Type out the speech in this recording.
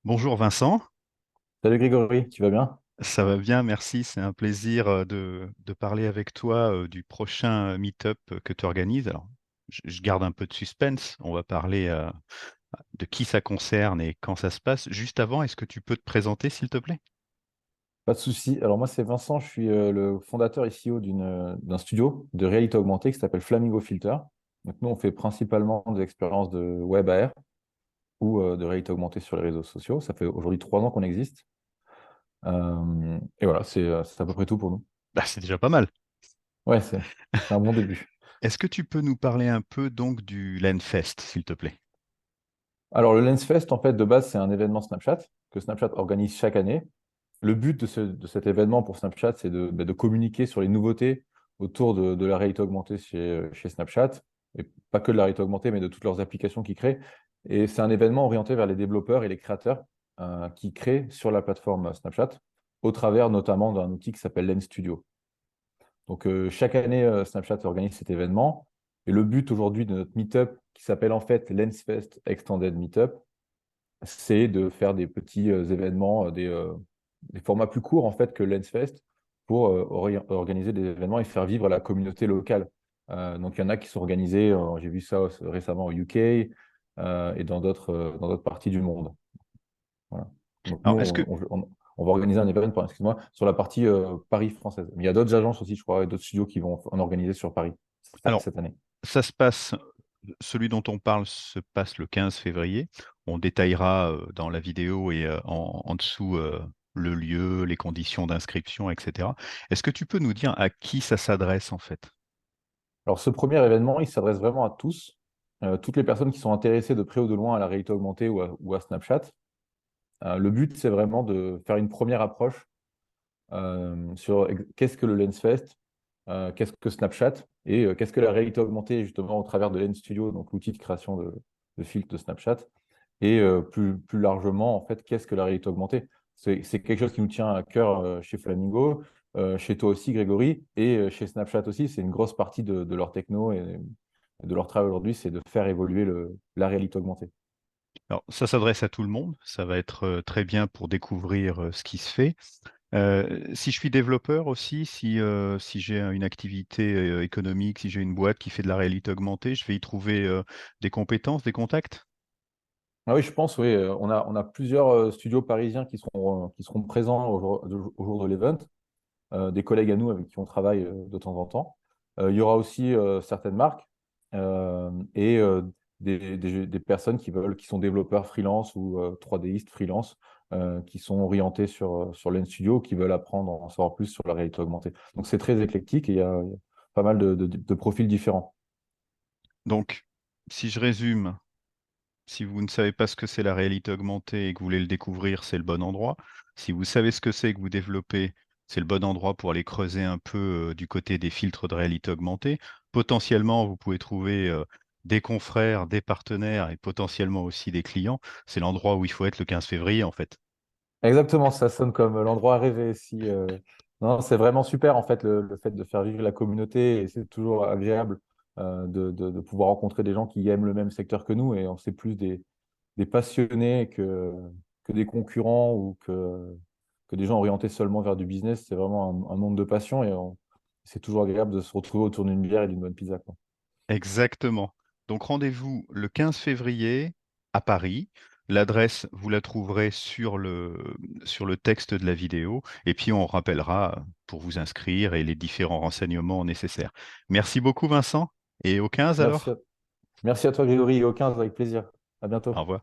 Bonjour Vincent, Salut Grégory, tu vas bien? ça va bien, merci. C'est un plaisir de parler avec toi du prochain meet-up que tu organises. Alors, je garde un peu de suspense. On va parler de qui ça concerne et quand ça se passe. Juste avant, est-ce que tu peux te présenter, s'il te plaît? Pas de souci. Alors moi c'est Vincent, je suis le fondateur et CEO d'un studio de réalité augmentée qui s'appelle Flamingo Filter. Donc nous on fait principalement des expériences de web AR ou de réalité augmentée sur les réseaux sociaux. Ça fait aujourd'hui 3 ans qu'on existe. Et voilà, c'est à peu près tout pour nous. Bah, c'est déjà pas mal. Ouais, c'est un bon début. Est-ce que tu peux nous parler un peu donc du LANFest, s'il te plaît? Alors le Lensfest en fait de base c'est un événement Snapchat que Snapchat organise chaque année. Le but de cet événement pour Snapchat, c'est de communiquer sur les nouveautés autour de la réalité augmentée chez Snapchat, et pas que de la réalité augmentée, mais de toutes leurs applications qu'ils créent. Et c'est un événement orienté vers les développeurs et les créateurs qui créent sur la plateforme Snapchat, au travers notamment d'un outil qui s'appelle Lens Studio. Donc chaque année, Snapchat organise cet événement. Et le but aujourd'hui de notre meetup, qui s'appelle en fait LensFest Extended Meetup, c'est de faire des petits événements, des formats plus courts en fait que LensFest pour organiser des événements et faire vivre la communauté locale. Donc il y en a qui sont organisés, j'ai vu ça récemment au UK et dans d'autres parties du monde. Voilà. Donc nous, Alors, est-ce que on va organiser un événement, excuse-moi, sur la partie Paris française. Mais il y a d'autres agences aussi, je crois, et d'autres studios qui vont en organiser sur Paris alors cette année. ça se passe, celui dont on parle se passe le 15 février. On détaillera dans la vidéo et en dessous le lieu, les conditions d'inscription, etc. Est-ce que tu peux nous dire à qui ça s'adresse en fait? Alors, ce premier événement, il s'adresse vraiment à tous, toutes les personnes qui sont intéressées de près ou de loin à la réalité augmentée ou à Snapchat. Le but, c'est vraiment de faire une première approche sur qu'est-ce que le LensFest, qu'est-ce que Snapchat et qu'est-ce que la réalité augmentée, justement, au travers de Lens Studio, donc l'outil de création de filtres de Snapchat, et plus largement, en fait, qu'est-ce que la réalité augmentée? C'est quelque chose qui nous tient à cœur chez Flamingo, chez toi aussi, Grégory, et chez Snapchat aussi. C'est une grosse partie de leur techno et de leur travail aujourd'hui, c'est de faire évoluer la réalité augmentée. Alors, ça s'adresse à tout le monde. Ça va être très bien pour découvrir ce qui se fait. Si je suis développeur aussi, si j'ai une activité économique, si j'ai une boîte qui fait de la réalité augmentée, je vais y trouver des compétences, des contacts. Ah oui, je pense, oui. On a plusieurs studios parisiens qui seront présents au jour de l'event, des collègues à nous avec qui on travaille de temps en temps. Il y aura aussi certaines marques et des personnes qui sont développeurs freelance ou 3Distes freelance, qui sont orientés sur Lens Studio, qui veulent apprendre en savoir plus sur la réalité augmentée. Donc c'est très éclectique et il y a pas mal de profils différents. Donc, si je résume, si vous ne savez pas ce que c'est la réalité augmentée et que vous voulez le découvrir, c'est le bon endroit. Si vous savez ce que c'est et que vous développez, c'est le bon endroit pour aller creuser un peu du côté des filtres de réalité augmentée. Potentiellement, vous pouvez trouver des confrères, des partenaires et potentiellement aussi des clients. C'est l'endroit où il faut être le 15 février, en fait. Exactement, ça sonne comme l'endroit à rêver. Si, non, c'est vraiment super en fait le fait de faire vivre la communauté et c'est toujours agréable de pouvoir rencontrer des gens qui aiment le même secteur que nous et on sait plus des passionnés que des concurrents ou que des gens orientés seulement vers du business. C'est vraiment un monde de passion et c'est toujours agréable de se retrouver autour d'une bière et d'une bonne pizza, quoi. Exactement. Donc rendez-vous le 15 février à Paris. L'adresse, vous la trouverez sur le texte de la vidéo. Et puis on rappellera pour vous inscrire et les différents renseignements nécessaires. Merci beaucoup Vincent. Et au 15 Merci alors? à, merci à toi Grégory et au 15 avec plaisir. À Au bientôt. revoir.